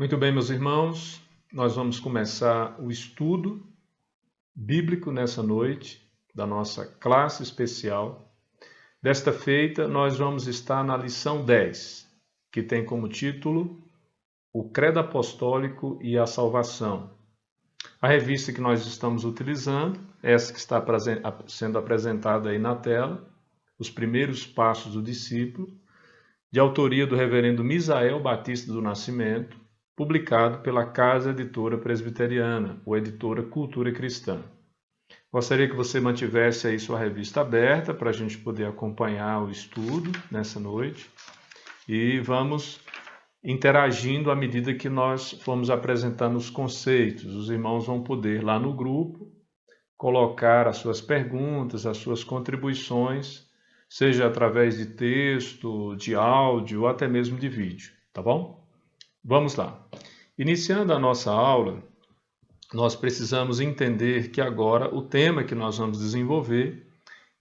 Muito bem, meus irmãos, nós vamos começar o estudo bíblico nessa noite, da nossa classe especial. Desta feita, nós vamos estar na lição 10, que tem como título O Credo Apostólico e a Salvação. A revista que nós estamos utilizando, essa que está sendo apresentada aí na tela, Os Primeiros Passos do Discípulo, de autoria do reverendo Misael Batista do Nascimento, publicado pela Casa Editora Presbiteriana, ou Editora Cultura Cristã. Gostaria que você mantivesse aí sua revista aberta para a gente poder acompanhar o estudo nessa noite e vamos interagindo à medida que nós formos apresentando os conceitos. Os irmãos vão poder lá no grupo colocar as suas perguntas, as suas contribuições, seja através de texto, de áudio ou até mesmo de vídeo, tá bom? Vamos lá. Iniciando a nossa aula, nós precisamos entender que agora o tema que nós vamos desenvolver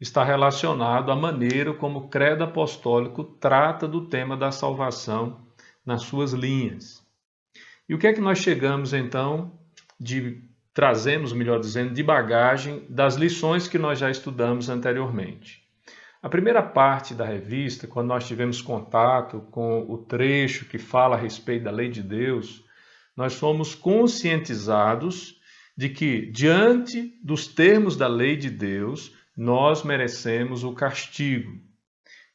está relacionado à maneira como o Credo Apostólico trata do tema da salvação nas suas linhas. E o que é que nós chegamos então trazemos, melhor dizendo, de bagagem das lições que nós já estudamos anteriormente. A primeira parte da revista, quando nós tivemos contato com o trecho que fala a respeito da lei de Deus, nós fomos conscientizados de que, diante dos termos da lei de Deus, nós merecemos o castigo.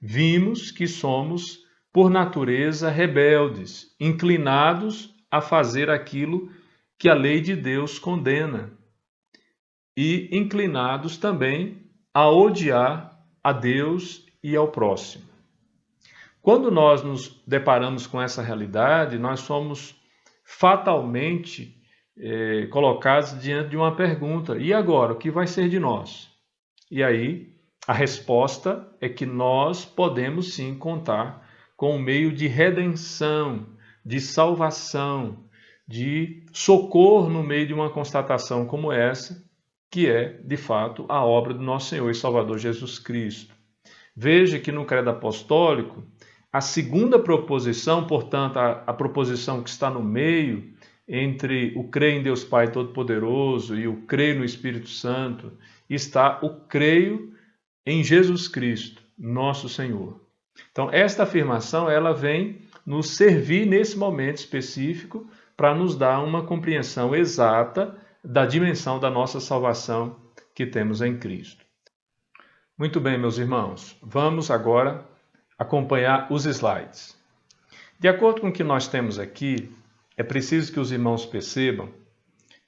Vimos que somos, por natureza, rebeldes, inclinados a fazer aquilo que a lei de Deus condena e inclinados também a odiar a Deus e ao próximo. Quando nós nos deparamos com essa realidade, nós somos fatalmente colocados diante de uma pergunta: e agora, o que vai ser de nós? E aí, a resposta é que nós podemos sim contar com um meio de redenção, de salvação, de socorro no meio de uma constatação como essa, que é, de fato, a obra do nosso Senhor e Salvador Jesus Cristo. Veja que no Credo Apostólico, a segunda proposição, portanto, a proposição que está no meio entre o crer em Deus Pai Todo-Poderoso e o crer no Espírito Santo, está o creio em Jesus Cristo, nosso Senhor. Então, esta afirmação, ela vem nos servir nesse momento específico para nos dar uma compreensão exata da dimensão da nossa salvação que temos em Cristo. Muito bem, meus irmãos, vamos agora acompanhar os slides. De acordo com o que nós temos aqui, é preciso que os irmãos percebam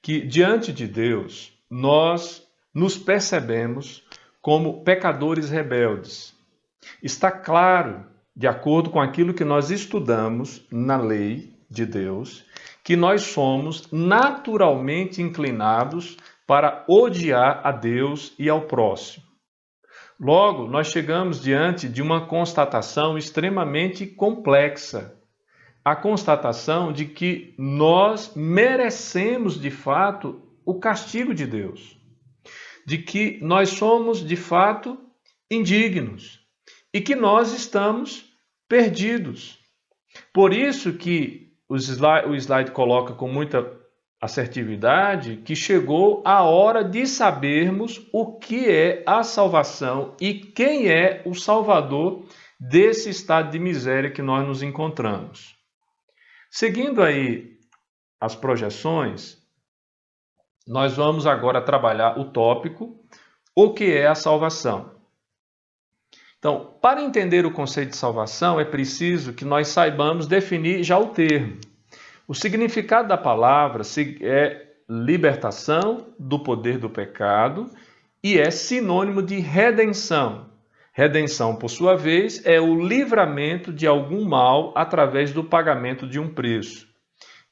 que, diante de Deus, nós nos percebemos como pecadores rebeldes. Está claro, de acordo com aquilo que nós estudamos na lei de Deus, que nós somos naturalmente inclinados para odiar a Deus e ao próximo. Logo, nós chegamos diante de uma constatação extremamente complexa. A constatação de que nós merecemos, de fato, o castigo de Deus. De que nós somos, de fato, indignos. E que nós estamos perdidos. Por isso que o slide coloca com muita assertividade que chegou a hora de sabermos o que é a salvação e quem é o Salvador desse estado de miséria que nós nos encontramos. Seguindo aí as projeções, nós vamos agora trabalhar o tópico, o que é a salvação. Então, para entender o conceito de salvação, é preciso que nós saibamos definir já o termo. O significado da palavra é libertação do poder do pecado e é sinônimo de redenção. Redenção, por sua vez, é o livramento de algum mal através do pagamento de um preço.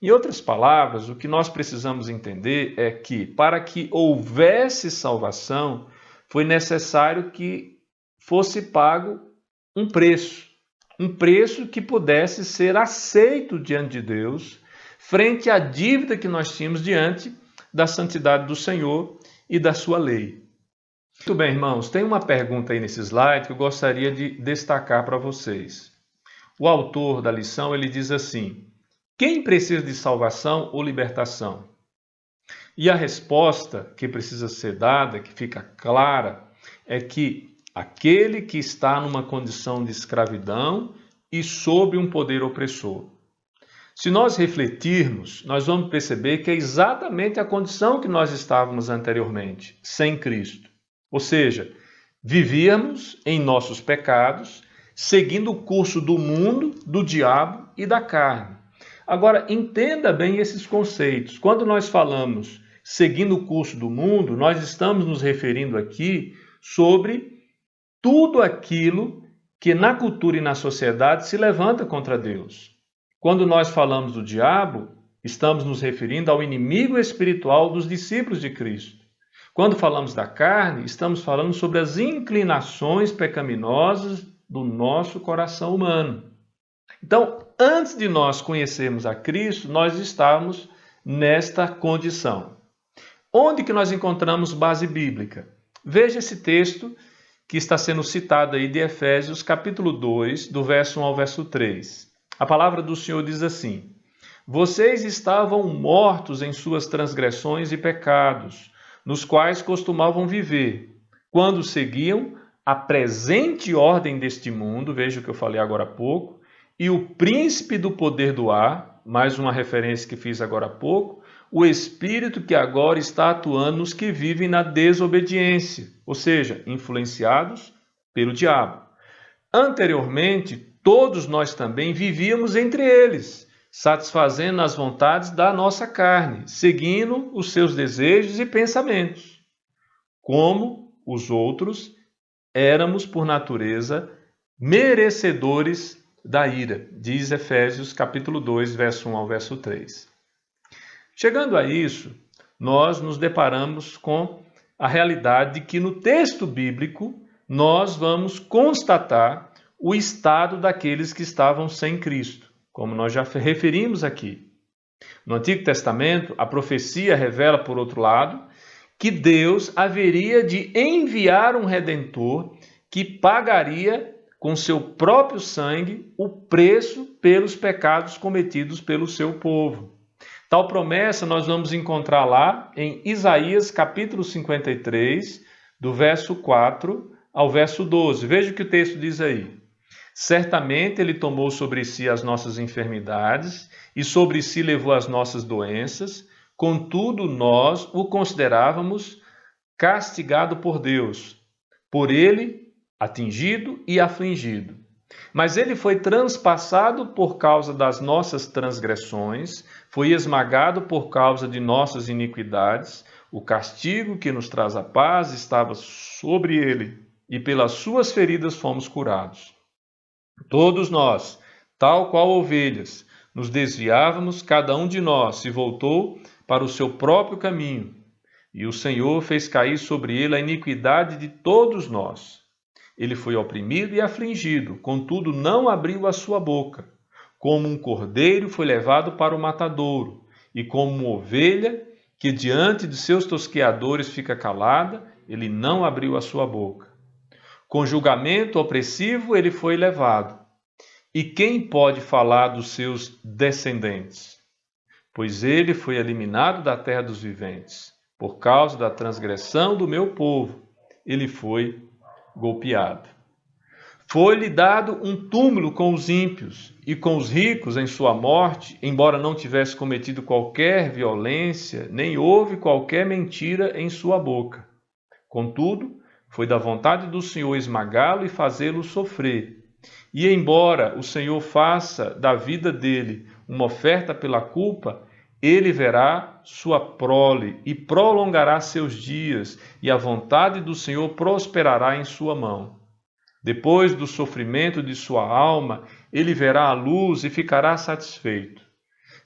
Em outras palavras, o que nós precisamos entender é que, para que houvesse salvação, foi necessário que fosse pago um preço que pudesse ser aceito diante de Deus, frente à dívida que nós tínhamos diante da santidade do Senhor e da sua lei. Muito bem, irmãos, tem uma pergunta aí nesse slide que eu gostaria de destacar para vocês. O autor da lição, ele diz assim: Quem precisa de salvação ou libertação? E a resposta que precisa ser dada, que fica clara, é que aquele que está numa condição de escravidão e sob um poder opressor. Se nós refletirmos, nós vamos perceber que é exatamente a condição que nós estávamos anteriormente, sem Cristo. Ou seja, vivíamos em nossos pecados, seguindo o curso do mundo, do diabo e da carne. Agora, entenda bem esses conceitos. Quando nós falamos seguindo o curso do mundo, nós estamos nos referindo aqui sobre tudo aquilo que na cultura e na sociedade se levanta contra Deus. Quando nós falamos do diabo, estamos nos referindo ao inimigo espiritual dos discípulos de Cristo. Quando falamos da carne, estamos falando sobre as inclinações pecaminosas do nosso coração humano. Então, antes de nós conhecermos a Cristo, nós estávamos nesta condição. Onde que nós encontramos base bíblica? Veja esse texto que está sendo citado aí de Efésios, capítulo 2, do verso 1 ao verso 3. A palavra do Senhor diz assim: Vocês estavam mortos em suas transgressões e pecados, nos quais costumavam viver, quando seguiam a presente ordem deste mundo, veja o que eu falei agora há pouco, e o príncipe do poder do ar, mais uma referência que fiz agora há pouco, o espírito que agora está atuando nos que vivem na desobediência, ou seja, influenciados pelo diabo. Anteriormente, todos nós também vivíamos entre eles, satisfazendo as vontades da nossa carne, seguindo os seus desejos e pensamentos. Como os outros, éramos por natureza merecedores da ira, diz Efésios capítulo 2, verso 1 ao verso 3. Chegando a isso, nós nos deparamos com a realidade de que no texto bíblico nós vamos constatar o estado daqueles que estavam sem Cristo, como nós já referimos aqui. No Antigo Testamento, a profecia revela, por outro lado, que Deus haveria de enviar um Redentor que pagaria com seu próprio sangue o preço pelos pecados cometidos pelo seu povo. Tal promessa nós vamos encontrar lá em Isaías capítulo 53, do verso 4 ao verso 12. Veja o que o texto diz aí. Certamente ele tomou sobre si as nossas enfermidades e sobre si levou as nossas doenças, contudo nós o considerávamos castigado por Deus, por ele atingido e afligido. Mas ele foi transpassado por causa das nossas transgressões, foi esmagado por causa de nossas iniquidades. O castigo que nos traz a paz estava sobre ele, e pelas suas feridas fomos curados. Todos nós, tal qual ovelhas, nos desviávamos, cada um de nós se voltou para o seu próprio caminho, e o Senhor fez cair sobre ele a iniquidade de todos nós. Ele foi oprimido e afligido, contudo não abriu a sua boca. Como um cordeiro foi levado para o matadouro, e como uma ovelha que diante de seus tosqueadores fica calada, ele não abriu a sua boca. Com julgamento opressivo ele foi levado. E quem pode falar dos seus descendentes? Pois ele foi eliminado da terra dos viventes. Por causa da transgressão do meu povo, ele foi golpeado. Foi-lhe dado um túmulo com os ímpios e com os ricos em sua morte, embora não tivesse cometido qualquer violência, nem houve qualquer mentira em sua boca. Contudo, foi da vontade do Senhor esmagá-lo e fazê-lo sofrer. E embora o Senhor faça da vida dele uma oferta pela culpa, ele verá sua prole e prolongará seus dias, e a vontade do Senhor prosperará em sua mão. Depois do sofrimento de sua alma, ele verá a luz e ficará satisfeito.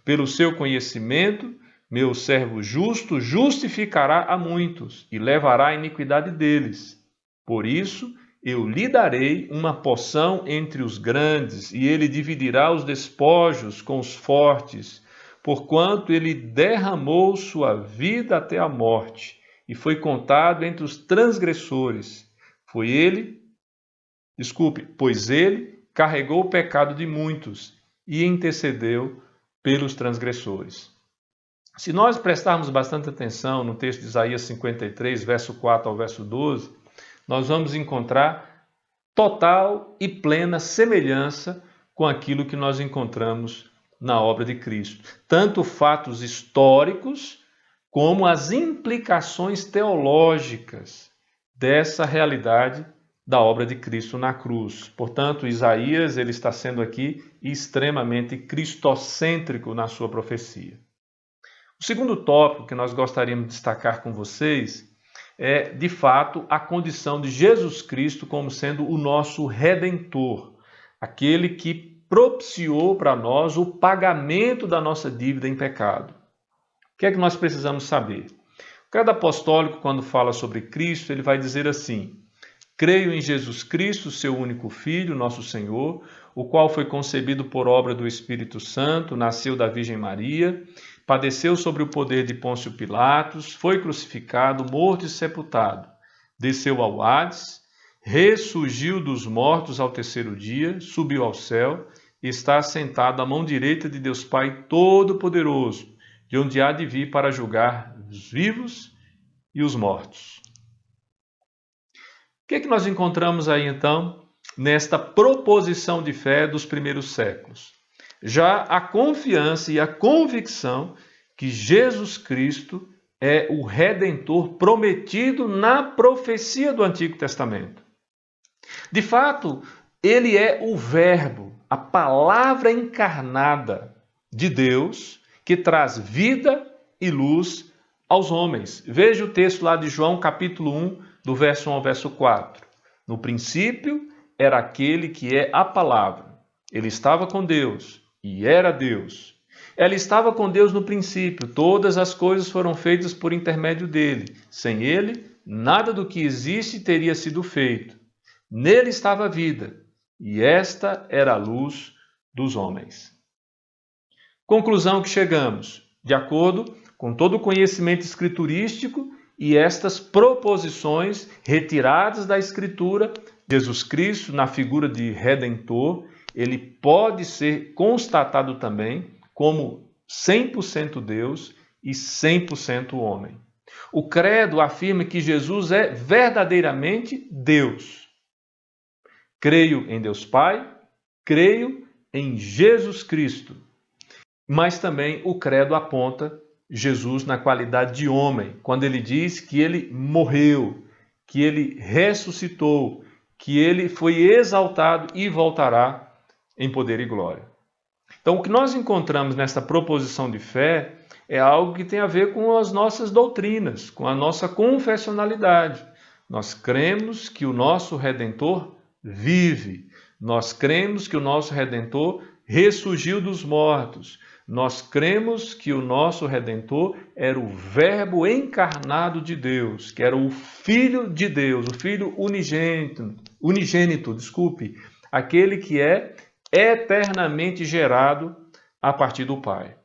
Pelo seu conhecimento, meu servo justo justificará a muitos e levará a iniquidade deles. Por isso, eu lhe darei uma porção entre os grandes, e ele dividirá os despojos com os fortes, porquanto ele derramou sua vida até a morte, e foi contado entre os transgressores. Pois ele carregou o pecado de muitos e intercedeu pelos transgressores. Se nós prestarmos bastante atenção no texto de Isaías 53, verso 4 ao verso 12, nós vamos encontrar total e plena semelhança com aquilo que nós encontramos na obra de Cristo. Tanto fatos históricos como as implicações teológicas dessa realidade da obra de Cristo na cruz. Portanto, Isaías ele está sendo aqui extremamente cristocêntrico na sua profecia. O segundo tópico que nós gostaríamos de destacar com vocês é, de fato, a condição de Jesus Cristo como sendo o nosso Redentor, aquele que propiciou para nós o pagamento da nossa dívida em pecado. O que é que nós precisamos saber? O credo apostólico, quando fala sobre Cristo, ele vai dizer assim: creio em Jesus Cristo, seu único Filho, nosso Senhor, o qual foi concebido por obra do Espírito Santo, nasceu da Virgem Maria, padeceu sobre o poder de Pôncio Pilatos, foi crucificado, morto e sepultado, desceu ao Hades, ressurgiu dos mortos ao terceiro dia, subiu ao céu, e está assentado à mão direita de Deus Pai Todo-Poderoso, de onde há de vir para julgar os vivos e os mortos. O que é que nós encontramos aí então nesta proposição de fé dos primeiros séculos? Já a confiança e a convicção que Jesus Cristo é o Redentor prometido na profecia do Antigo Testamento. De fato, ele é o Verbo, a palavra encarnada de Deus, que traz vida e luz aos homens. Veja o texto lá de João, capítulo 1, do verso 1 ao verso 4. No princípio era aquele que é a palavra. Ele estava com Deus e era Deus. Ela estava com Deus no princípio. Todas as coisas foram feitas por intermédio dele. Sem ele, nada do que existe teria sido feito. Nele estava a vida, e esta era a luz dos homens. Conclusão que chegamos, de acordo com todo o conhecimento escriturístico e estas proposições retiradas da Escritura, Jesus Cristo, na figura de Redentor, ele pode ser constatado também como 100% Deus e 100% homem. O credo afirma que Jesus é verdadeiramente Deus. Creio em Deus Pai, creio em Jesus Cristo. Mas também o credo aponta Jesus na qualidade de homem, quando ele diz que ele morreu, que ele ressuscitou, que ele foi exaltado e voltará em poder e glória. Então, o que nós encontramos nessa proposição de fé é algo que tem a ver com as nossas doutrinas, com a nossa confessionalidade. Nós cremos que o nosso Redentor vive. Nós cremos que o nosso Redentor ressurgiu dos mortos. Nós cremos que o nosso Redentor era o Verbo encarnado de Deus, que era o Filho de Deus, o Filho unigênito, aquele que é eternamente gerado a partir do Pai.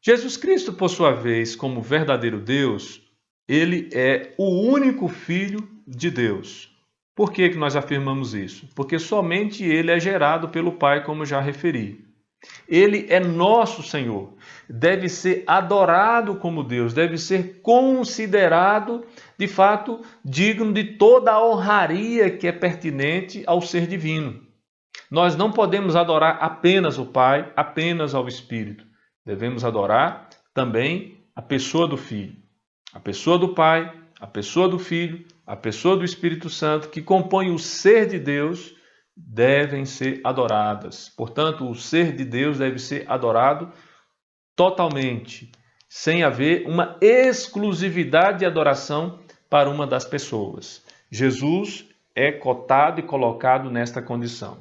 Jesus Cristo, por sua vez, como verdadeiro Deus, ele é o único Filho de Deus. Por que nós afirmamos isso? Porque somente ele é gerado pelo Pai, como já referi. Ele é nosso Senhor, deve ser adorado como Deus, deve ser considerado, de fato, digno de toda a honraria que é pertinente ao ser divino. Nós não podemos adorar apenas o Pai, apenas ao Espírito. Devemos adorar também a pessoa do Filho, a pessoa do Pai, a pessoa do Filho, a pessoa do Espírito Santo, que compõem o ser de Deus, devem ser adoradas. Portanto, o ser de Deus deve ser adorado totalmente, sem haver uma exclusividade de adoração para uma das pessoas. Jesus é cotado e colocado nesta condição.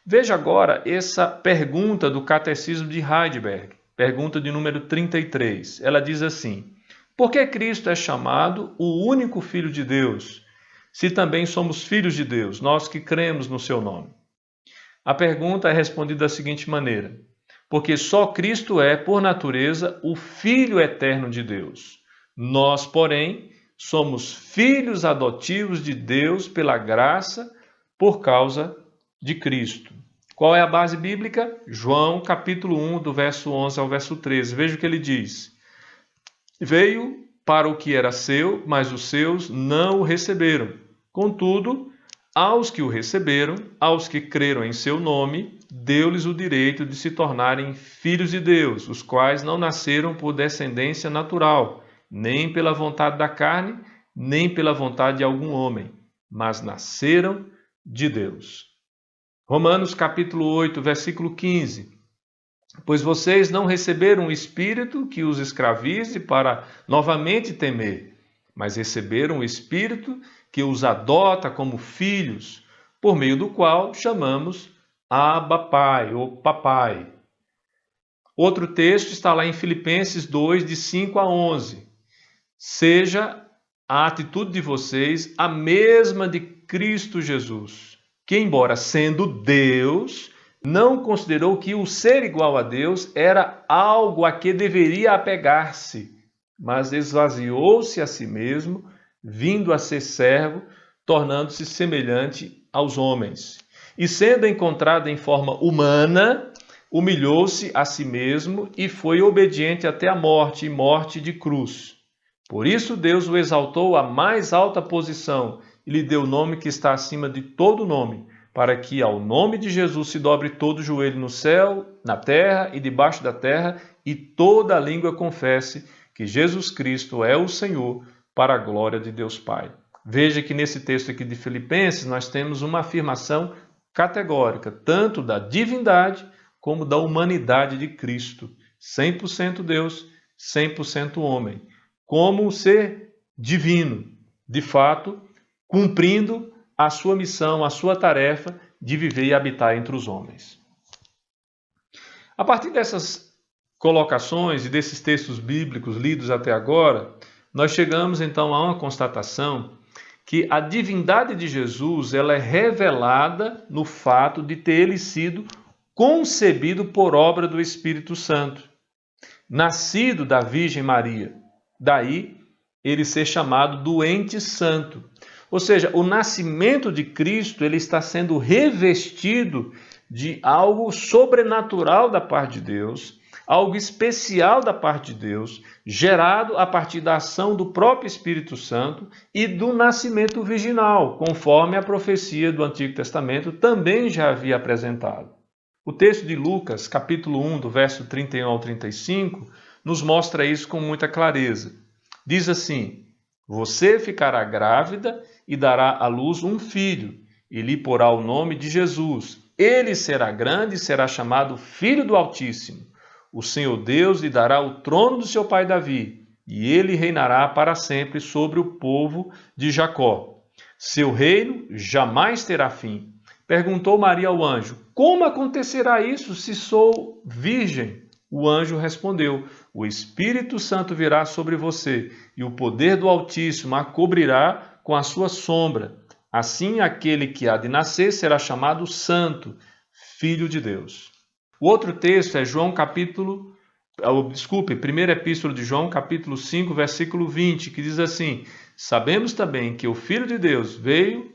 Veja agora essa pergunta do Catecismo de Heidelberg, pergunta de número 33. Ela diz assim: por que Cristo é chamado o único Filho de Deus, se também somos filhos de Deus, nós que cremos no seu nome? A pergunta é respondida da seguinte maneira: porque só Cristo é, por natureza, o Filho eterno de Deus. Nós, porém, somos filhos adotivos de Deus pela graça por causa de Cristo. Qual é a base bíblica? João, capítulo 1, do verso 11 ao verso 13. Veja o que ele diz. Veio para o que era seu, mas os seus não o receberam. Contudo, aos que o receberam, aos que creram em seu nome, deu-lhes o direito de se tornarem filhos de Deus, os quais não nasceram por descendência natural, nem pela vontade da carne, nem pela vontade de algum homem, mas nasceram de Deus. Romanos capítulo 8, versículo 15. Pois vocês não receberam um espírito que os escravize para novamente temer, mas receberam o espírito que os adota como filhos, por meio do qual chamamos Abba Pai ou Papai. Outro texto está lá em Filipenses 2, de 5 a 11. Seja a atitude de vocês a mesma de Cristo Jesus, que, embora sendo Deus, não considerou que o ser igual a Deus era algo a que deveria apegar-se, mas esvaziou-se a si mesmo, vindo a ser servo, tornando-se semelhante aos homens. E sendo encontrado em forma humana, humilhou-se a si mesmo e foi obediente até a morte, e morte de cruz. Por isso Deus o exaltou à mais alta posição e lhe deu o nome que está acima de todo nome, para que ao nome de Jesus se dobre todo o joelho no céu, na terra e debaixo da terra, e toda a língua confesse que Jesus Cristo é o Senhor, para a glória de Deus Pai. Veja que nesse texto aqui de Filipenses nós temos uma afirmação categórica, tanto da divindade como da humanidade de Cristo, 100% Deus, 100% homem, como um ser divino, de fato, cumprindo a sua missão, a sua tarefa de viver e habitar entre os homens. A partir dessas colocações e desses textos bíblicos lidos até agora, nós chegamos então a uma constatação que a divindade de Jesus ela é revelada no fato de ter ele sido concebido por obra do Espírito Santo, nascido da Virgem Maria. Daí ele ser chamado doente santo. Ou seja, o nascimento de Cristo ele está sendo revestido de algo sobrenatural da parte de Deus, algo especial da parte de Deus, gerado a partir da ação do próprio Espírito Santo e do nascimento virginal, conforme a profecia do Antigo Testamento também já havia apresentado. O texto de Lucas, capítulo 1, do verso 31 ao 35, nos mostra isso com muita clareza. Diz assim: você ficará grávida e dará à luz um filho, e lhe porá o nome de Jesus. Ele será grande e será chamado Filho do Altíssimo. O Senhor Deus lhe dará o trono do seu pai Davi, e ele reinará para sempre sobre o povo de Jacó. Seu reino jamais terá fim. Perguntou Maria ao anjo: como acontecerá isso se sou virgem? O anjo respondeu: o Espírito Santo virá sobre você, e o poder do Altíssimo a cobrirá com a sua sombra. Assim, aquele que há de nascer será chamado Santo, Filho de Deus. O outro texto é primeira epístola de João, capítulo 5, versículo 20, que diz assim: sabemos também que o Filho de Deus veio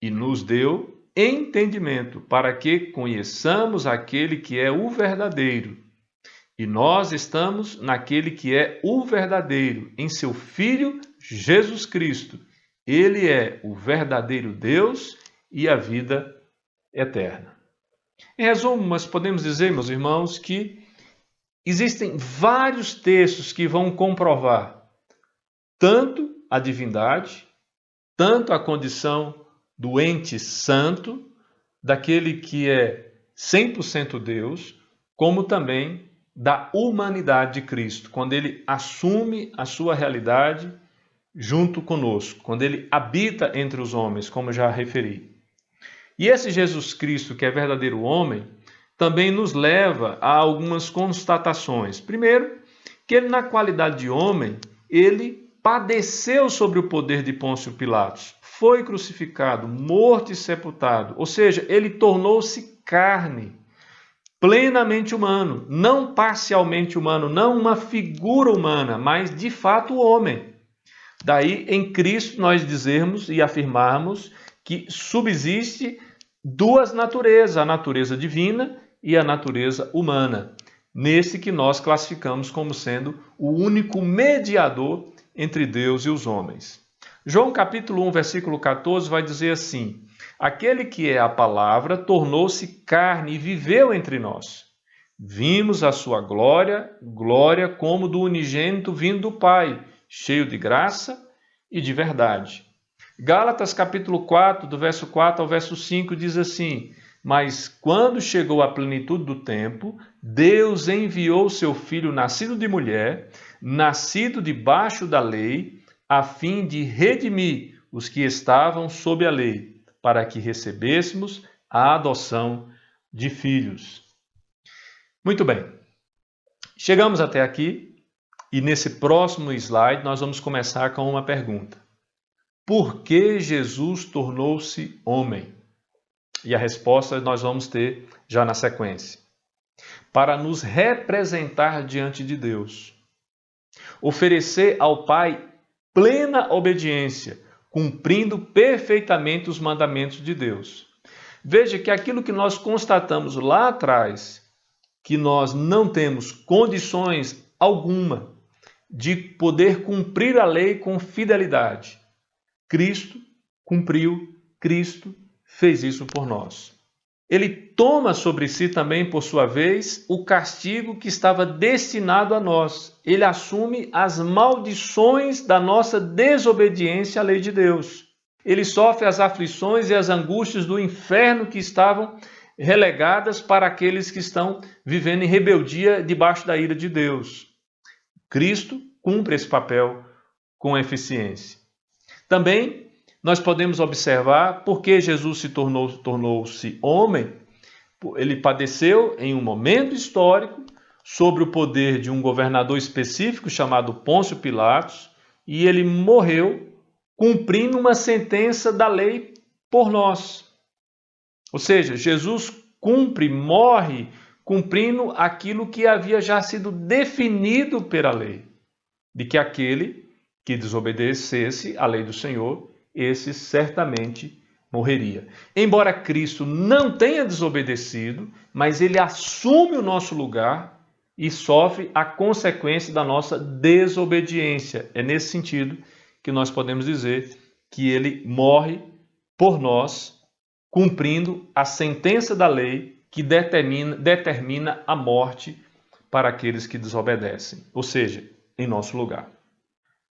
e nos deu entendimento, para que conheçamos aquele que é o verdadeiro. E nós estamos naquele que é o verdadeiro, em seu Filho Jesus Cristo. Ele é o verdadeiro Deus e a vida eterna. Em resumo, nós podemos dizer, meus irmãos, que existem vários textos que vão comprovar tanto a divindade, tanto a condição do ente santo, daquele que é 100% Deus, como também da humanidade de Cristo, quando ele assume a sua realidade junto conosco, quando ele habita entre os homens, como já referi. E esse Jesus Cristo, que é verdadeiro homem, também nos leva a algumas constatações. Primeiro, que ele, na qualidade de homem, ele padeceu sobre o poder de Pôncio Pilatos, foi crucificado, morto e sepultado, ou seja, ele tornou-se carne, plenamente humano, não parcialmente humano, não uma figura humana, mas de fato homem. Daí, em Cristo, nós dizermos e afirmarmos que subsiste duas naturezas, a natureza divina e a natureza humana, nesse que nós classificamos como sendo o único mediador entre Deus e os homens. João capítulo 1, versículo 14 vai dizer assim: aquele que é a palavra tornou-se carne e viveu entre nós. Vimos a sua glória, glória como do unigênito vindo do Pai, cheio de graça e de verdade. Gálatas capítulo 4, do verso 4 ao verso 5 diz assim: mas quando chegou a plenitude do tempo, Deus enviou seu Filho nascido de mulher, nascido debaixo da lei, a fim de redimir os que estavam sob a lei, para que recebêssemos a adoção de filhos. Muito bem, chegamos até aqui e nesse próximo slide nós vamos começar com uma pergunta. Por que Jesus tornou-se homem? E a resposta nós vamos ter já na sequência. Para nos representar diante de Deus. Oferecer ao Pai plena obediência, cumprindo perfeitamente os mandamentos de Deus. Veja que aquilo que nós constatamos lá atrás, que nós não temos condições alguma de poder cumprir a lei com fidelidade. Cristo cumpriu, Cristo fez isso por nós. Ele toma sobre si também, por sua vez, o castigo que estava destinado a nós. Ele assume as maldições da nossa desobediência à lei de Deus. Ele sofre as aflições e as angústias do inferno que estavam relegadas para aqueles que estão vivendo em rebeldia debaixo da ira de Deus. Cristo cumpre esse papel com eficiência. Também nós podemos observar por que Jesus se tornou-se homem. Ele padeceu em um momento histórico sob o poder de um governador específico chamado Pôncio Pilatos e ele morreu cumprindo uma sentença da lei por nós. Ou seja, Jesus morre cumprindo aquilo que havia já sido definido pela lei, de que aquele que desobedecesse à lei do Senhor, esse certamente morreria. Embora Cristo não tenha desobedecido, mas ele assume o nosso lugar e sofre a consequência da nossa desobediência. É nesse sentido que nós podemos dizer que ele morre por nós, cumprindo a sentença da lei que determina a morte para aqueles que desobedecem, ou seja, em nosso lugar.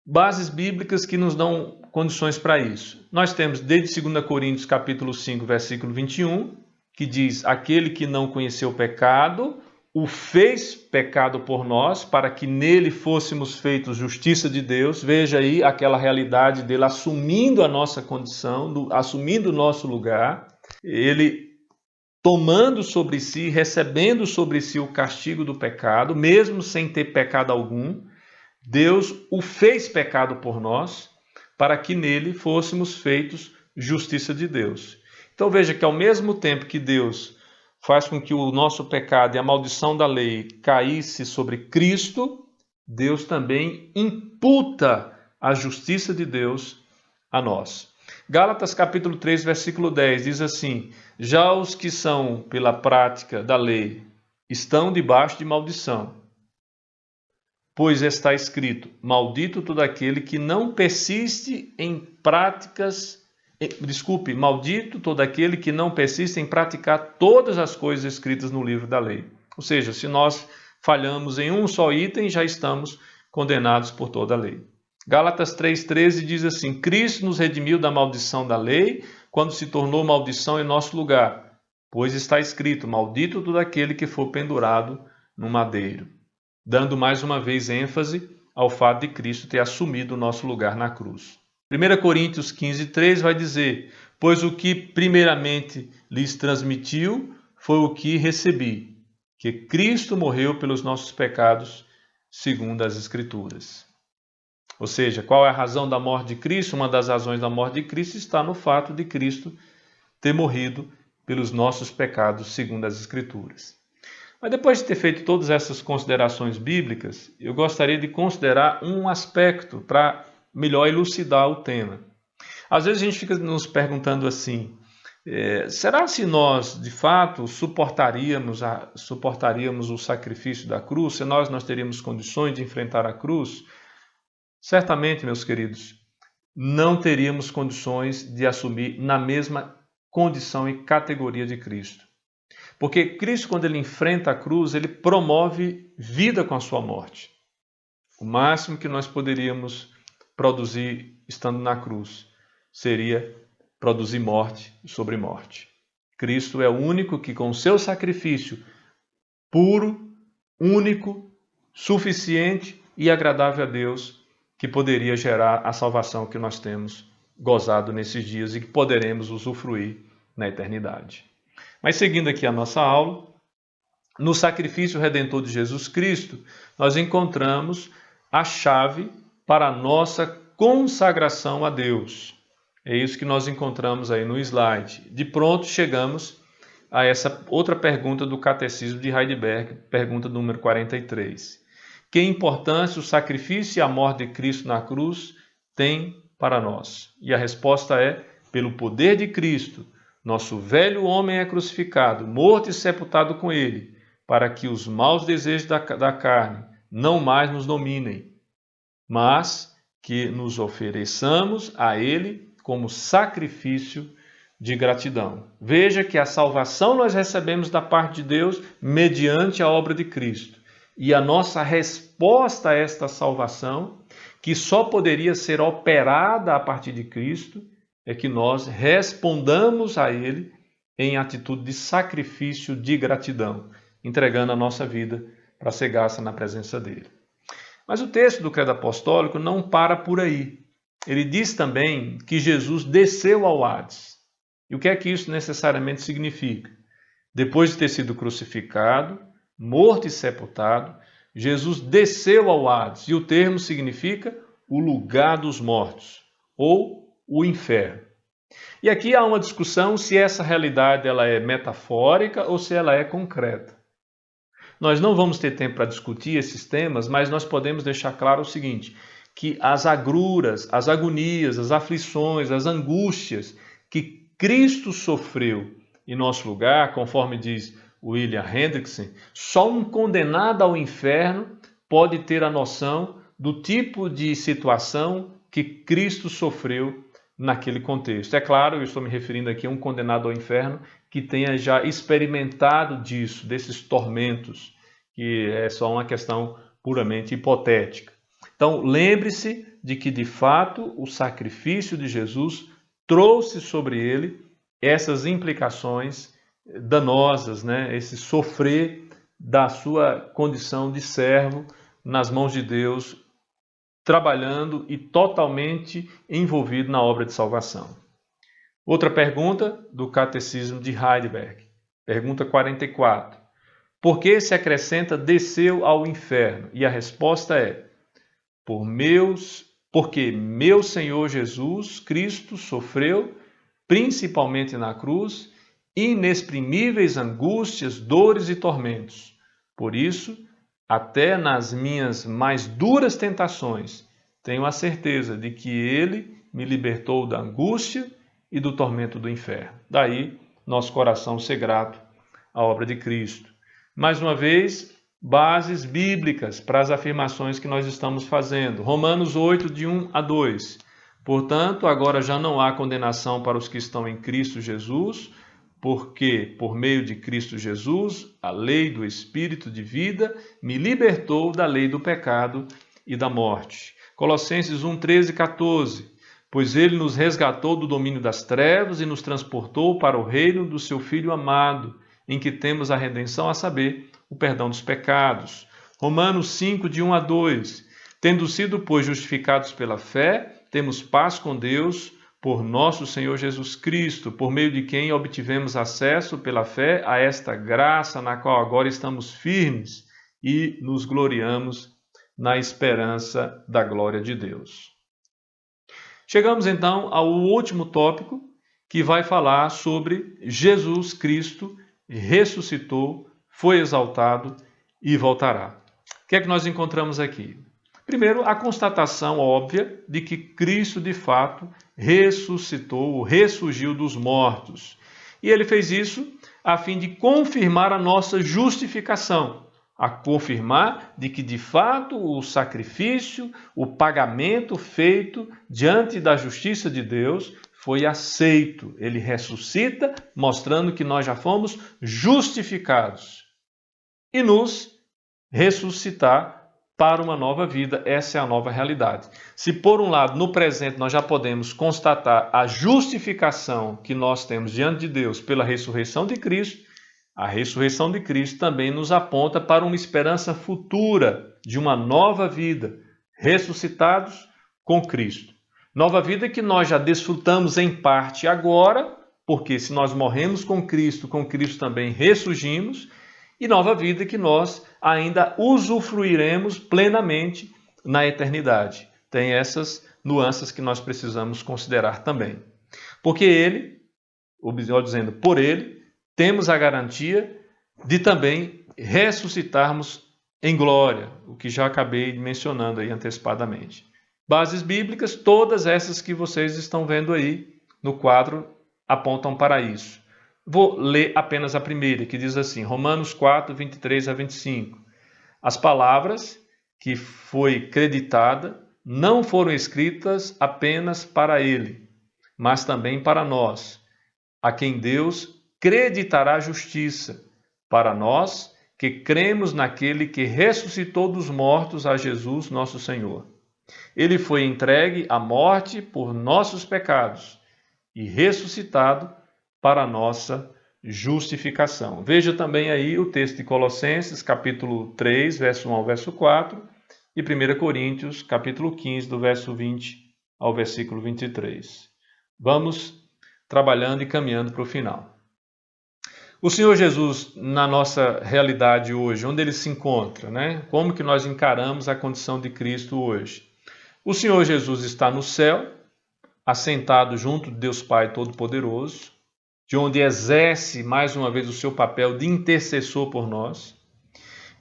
Bases bíblicas que nos dão condições para isso. Nós temos desde 2 Coríntios capítulo 5, versículo 21, que diz: aquele que não conheceu o pecado, o fez pecado por nós, para que nele fôssemos feitos justiça de Deus. Veja aí aquela realidade dele assumindo a nossa condição, assumindo o nosso lugar, ele tomando sobre si, recebendo sobre si o castigo do pecado, mesmo sem ter pecado algum. Deus o fez pecado por nós, para que nele fôssemos feitos justiça de Deus. Então veja que ao mesmo tempo que Deus faz com que o nosso pecado e a maldição da lei caísse sobre Cristo, Deus também imputa a justiça de Deus a nós. Gálatas capítulo 3, versículo 10 diz assim: já os que são pela prática da lei estão debaixo de maldição. Pois está escrito: maldito todo aquele que não persiste em maldito todo aquele que não persiste em praticar todas as coisas escritas no livro da lei. Ou seja, se nós falhamos em um só item, já estamos condenados por toda a lei. Gálatas 3,13 diz assim: Cristo nos redimiu da maldição da lei, quando se tornou maldição em nosso lugar. Pois está escrito: maldito todo aquele que for pendurado no madeiro. Dando mais uma vez ênfase ao fato de Cristo ter assumido o nosso lugar na cruz. 1 Coríntios 15,3 vai dizer: pois o que primeiramente lhes transmitiu foi o que recebi, que Cristo morreu pelos nossos pecados, segundo as Escrituras. Ou seja, qual é a razão da morte de Cristo? Uma das razões da morte de Cristo está no fato de Cristo ter morrido pelos nossos pecados, segundo as Escrituras. Mas depois de ter feito todas essas considerações bíblicas, eu gostaria de considerar um aspecto para melhor elucidar o tema. Às vezes a gente fica nos perguntando assim: Será se nós, de fato, suportaríamos o sacrifício da cruz? Se nós teríamos condições de enfrentar a cruz? Certamente, meus queridos, não teríamos condições de assumir na mesma condição e categoria de Cristo. Porque Cristo, quando ele enfrenta a cruz, ele promove vida com a sua morte. O máximo que nós poderíamos produzir estando na cruz seria produzir morte sobre morte. Cristo é o único que, com o seu sacrifício puro, único, suficiente e agradável a Deus, que poderia gerar a salvação que nós temos gozado nesses dias e que poderemos usufruir na eternidade. Mas seguindo aqui a nossa aula, no sacrifício redentor de Jesus Cristo, nós encontramos a chave para a nossa consagração a Deus. É isso que nós encontramos aí no slide. De pronto chegamos a essa outra pergunta do Catecismo de Heidelberg, pergunta número 43. Que importância o sacrifício e a morte de Cristo na cruz têm para nós? E a resposta é: pelo poder de Cristo, nosso velho homem é crucificado, morto e sepultado com ele, para que os maus desejos da carne não mais nos dominem, mas que nos ofereçamos a ele como sacrifício de gratidão. Veja que a salvação nós recebemos da parte de Deus mediante a obra de Cristo. E a nossa resposta a esta salvação, que só poderia ser operada a partir de Cristo, é que nós respondamos a Ele em atitude de sacrifício de gratidão, entregando a nossa vida para ser gasta na presença dEle. Mas o texto do Credo Apostólico não para por aí. Ele diz também que Jesus desceu ao Hades. E o que é que isso necessariamente significa? Depois de ter sido crucificado, morto e sepultado, Jesus desceu ao Hades. E o termo significa o lugar dos mortos, ou o inferno. E aqui há uma discussão se essa realidade ela é metafórica ou se ela é concreta. Nós não vamos ter tempo para discutir esses temas, mas nós podemos deixar claro o seguinte, que as agruras, as agonias, as aflições, as angústias que Cristo sofreu em nosso lugar, conforme diz William Hendrickson, só um condenado ao inferno pode ter a noção do tipo de situação que Cristo sofreu naquele contexto. É claro, eu estou me referindo aqui a um condenado ao inferno que tenha já experimentado disso, desses tormentos, que é só uma questão puramente hipotética. Então, lembre-se de que, de fato, o sacrifício de Jesus trouxe sobre ele essas implicações danosas, esse sofrer da sua condição de servo nas mãos de Deus, trabalhando e totalmente envolvido na obra de salvação. Outra pergunta do Catecismo de Heidelberg, pergunta 44. Por que se acrescenta desceu ao inferno? E a resposta é: porque meu Senhor Jesus Cristo sofreu, principalmente na cruz, inexprimíveis angústias, dores e tormentos. Por isso, até nas minhas mais duras tentações, tenho a certeza de que Ele me libertou da angústia e do tormento do inferno. Daí, nosso coração ser grato à obra de Cristo. Mais uma vez, bases bíblicas para as afirmações que nós estamos fazendo. Romanos 8, de 1 a 2. Portanto, agora já não há condenação para os que estão em Cristo Jesus, porque, por meio de Cristo Jesus, a lei do Espírito de vida me libertou da lei do pecado e da morte. Colossenses 1, 13 e 14. Pois ele nos resgatou do domínio das trevas e nos transportou para o reino do seu Filho amado, em que temos a redenção, a saber, o perdão dos pecados. Romanos 5, de 1 a 2. Tendo sido, pois, justificados pela fé, temos paz com Deus, por nosso Senhor Jesus Cristo, por meio de quem obtivemos acesso pela fé a esta graça na qual agora estamos firmes e nos gloriamos na esperança da glória de Deus. Chegamos então ao último tópico, que vai falar sobre Jesus Cristo ressuscitou, foi exaltado e voltará. O que é que nós encontramos aqui? Primeiro, a constatação óbvia de que Cristo, de fato, ressuscitou, ressurgiu dos mortos. E ele fez isso a fim de confirmar a nossa justificação, a confirmar de que de fato o sacrifício, o pagamento feito diante da justiça de Deus foi aceito. Ele ressuscita, mostrando que nós já fomos justificados e nos ressuscitar para uma nova vida. Essa é a nova realidade. Se por um lado, no presente, nós já podemos constatar a justificação que nós temos diante de Deus pela ressurreição de Cristo, a ressurreição de Cristo também nos aponta para uma esperança futura de uma nova vida, ressuscitados com Cristo. Nova vida que nós já desfrutamos em parte agora, porque se nós morremos com Cristo também ressurgimos, e nova vida que nós ainda usufruiremos plenamente na eternidade. Tem essas nuances que nós precisamos considerar também. Porque ele, dizendo, por ele, temos a garantia de também ressuscitarmos em glória, o que já acabei mencionando aí antecipadamente. Bases bíblicas, todas essas que vocês estão vendo aí no quadro, apontam para isso. Vou ler apenas a primeira, que diz assim, Romanos 4, 23 a 25. As palavras que foi creditada não foram escritas apenas para ele, mas também para nós, a quem Deus creditará justiça, para nós que cremos naquele que ressuscitou dos mortos a Jesus nosso Senhor. Ele foi entregue à morte por nossos pecados e ressuscitado para a nossa justificação. Veja também aí o texto de Colossenses, capítulo 3, verso 1 ao verso 4, e 1 Coríntios, capítulo 15, do verso 20 ao versículo 23. Vamos trabalhando e caminhando para o final. O Senhor Jesus, na nossa realidade hoje, onde Ele se encontra, né? Como que nós encaramos a condição de Cristo hoje? O Senhor Jesus está no céu, assentado junto de Deus Pai Todo-Poderoso, de onde exerce mais uma vez o seu papel de intercessor por nós.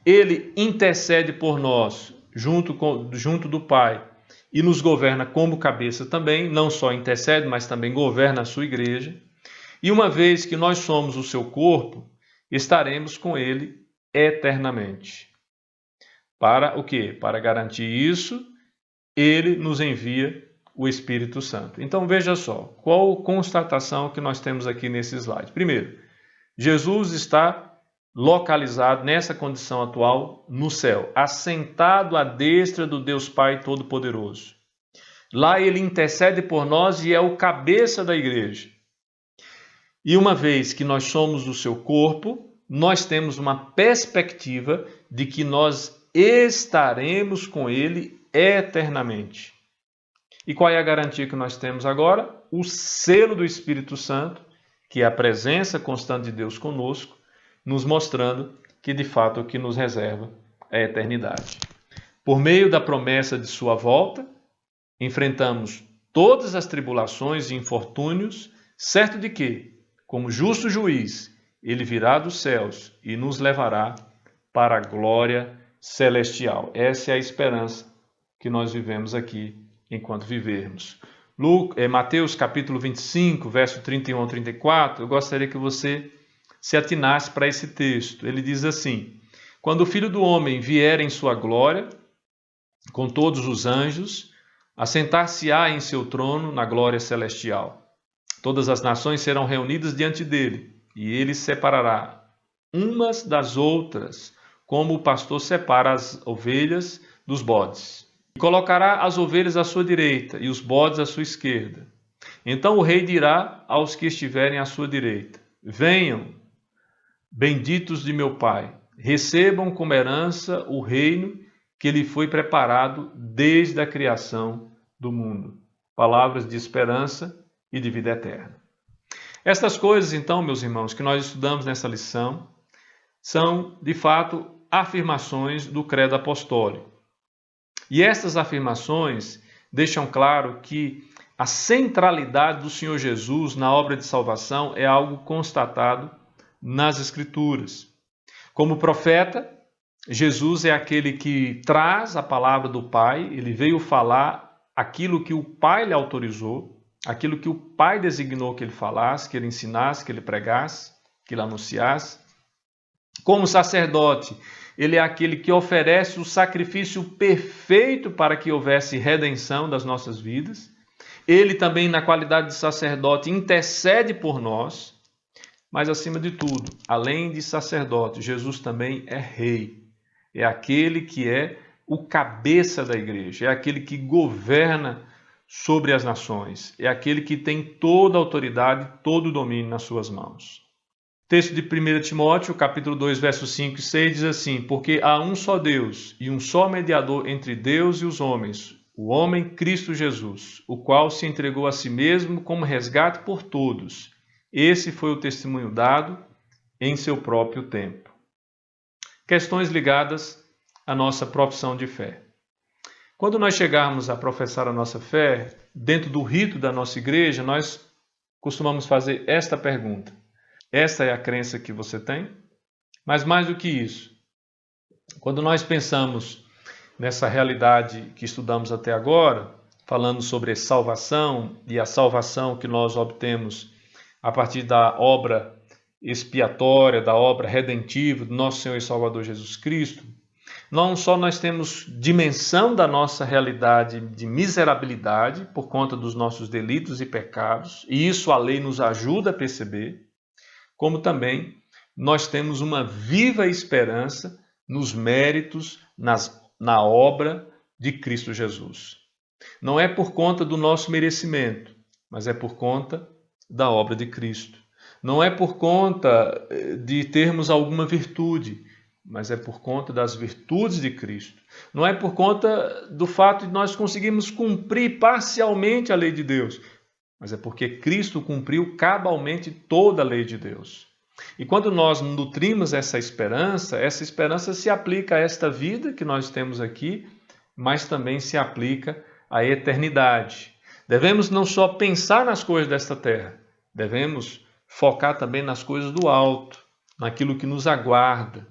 Ele intercede por nós junto do Pai e nos governa como cabeça também, não só intercede, mas também governa a sua igreja. E uma vez que nós somos o seu corpo, estaremos com ele eternamente. Para o quê? Para garantir isso, ele nos envia o Espírito Santo. Então veja só, qual constatação que nós temos aqui nesse slide. Primeiro, Jesus está localizado nessa condição atual no céu, assentado à destra do Deus Pai Todo-Poderoso. Lá ele intercede por nós e é o cabeça da igreja. E uma vez que nós somos o seu corpo, nós temos uma perspectiva de que nós estaremos com ele eternamente. E qual é a garantia que nós temos agora? O selo do Espírito Santo, que é a presença constante de Deus conosco, nos mostrando que de fato o que nos reserva é a eternidade. Por meio da promessa de sua volta, enfrentamos todas as tribulações e infortúnios, certo de que, como justo juiz, ele virá dos céus e nos levará para a glória celestial. Essa é a esperança que nós vivemos aqui enquanto vivermos. Mateus capítulo 25, verso 31 ao 34, eu gostaria que você se atinasse para esse texto. Ele diz assim, quando o Filho do Homem vier em sua glória, com todos os anjos, assentar-se-á em seu trono na glória celestial. Todas as nações serão reunidas diante dele, e ele separará umas das outras, como o pastor separa as ovelhas dos bodes. E colocará as ovelhas à sua direita e os bodes à sua esquerda. Então o rei dirá aos que estiverem à sua direita, venham, benditos de meu Pai, recebam como herança o reino que lhe foi preparado desde a criação do mundo. Palavras de esperança e de vida eterna. Estas coisas, então, meus irmãos, que nós estudamos nessa lição, são, de fato, afirmações do credo apostólico. E estas afirmações deixam claro que a centralidade do Senhor Jesus na obra de salvação é algo constatado nas Escrituras. Como profeta, Jesus é aquele que traz a palavra do Pai, ele veio falar aquilo que o Pai lhe autorizou. aquilo que o Pai designou que ele falasse, que ele ensinasse, que ele pregasse, que ele anunciasse. Como sacerdote, ele é aquele que oferece o sacrifício perfeito para que houvesse redenção das nossas vidas. Ele também, na qualidade de sacerdote, intercede por nós. Mas, acima de tudo, além de sacerdote, Jesus também é rei. É aquele que é o cabeça da igreja, é aquele que governa sobre as nações, é aquele que tem toda a autoridade, todo o domínio nas suas mãos. Texto de 1 Timóteo, capítulo 2, versos 5 e 6 diz assim: porque há um só Deus e um só mediador entre Deus e os homens, o homem Cristo Jesus, o qual se entregou a si mesmo como resgate por todos. Esse foi o testemunho dado em seu próprio tempo. Questões ligadas à nossa profissão de fé. Quando nós chegarmos a professar a nossa fé, dentro do rito da nossa igreja, nós costumamos fazer esta pergunta: esta é a crença que você tem? Mas mais do que isso, quando nós pensamos nessa realidade que estudamos até agora, falando sobre salvação e a salvação que nós obtemos a partir da obra expiatória, da obra redentiva do nosso Senhor e Salvador Jesus Cristo, não só nós temos dimensão da nossa realidade de miserabilidade por conta dos nossos delitos e pecados, e isso a lei nos ajuda a perceber, como também nós temos uma viva esperança nos méritos, na obra de Cristo Jesus. Não é por conta do nosso merecimento, mas é por conta da obra de Cristo. Não é por conta de termos alguma virtude, mas é por conta das virtudes de Cristo. Não é por conta do fato de nós conseguirmos cumprir parcialmente a lei de Deus, mas é porque Cristo cumpriu cabalmente toda a lei de Deus. E quando nós nutrimos essa esperança se aplica a esta vida que nós temos aqui, mas também se aplica à eternidade. Devemos não só pensar nas coisas desta terra, devemos focar também nas coisas do alto, naquilo que nos aguarda.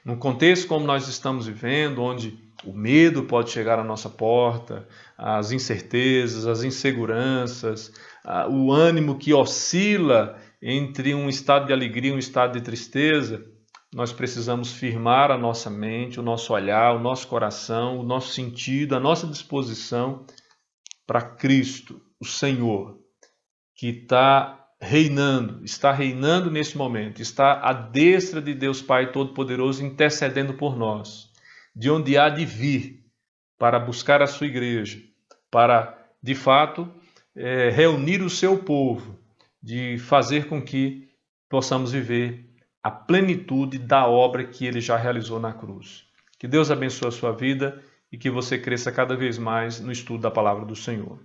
Num contexto como nós estamos vivendo, onde o medo pode chegar à nossa porta, as incertezas, as inseguranças, o ânimo que oscila entre um estado de alegria e um estado de tristeza, nós precisamos firmar a nossa mente, o nosso olhar, o nosso coração, o nosso sentido, a nossa disposição para Cristo, o Senhor, que está reinando nesse momento, está à destra de Deus Pai Todo-Poderoso intercedendo por nós, de onde há de vir para buscar a sua igreja, para, de fato, reunir o seu povo, de fazer com que possamos viver a plenitude da obra que ele já realizou na cruz. Que Deus abençoe a sua vida e que você cresça cada vez mais no estudo da palavra do Senhor.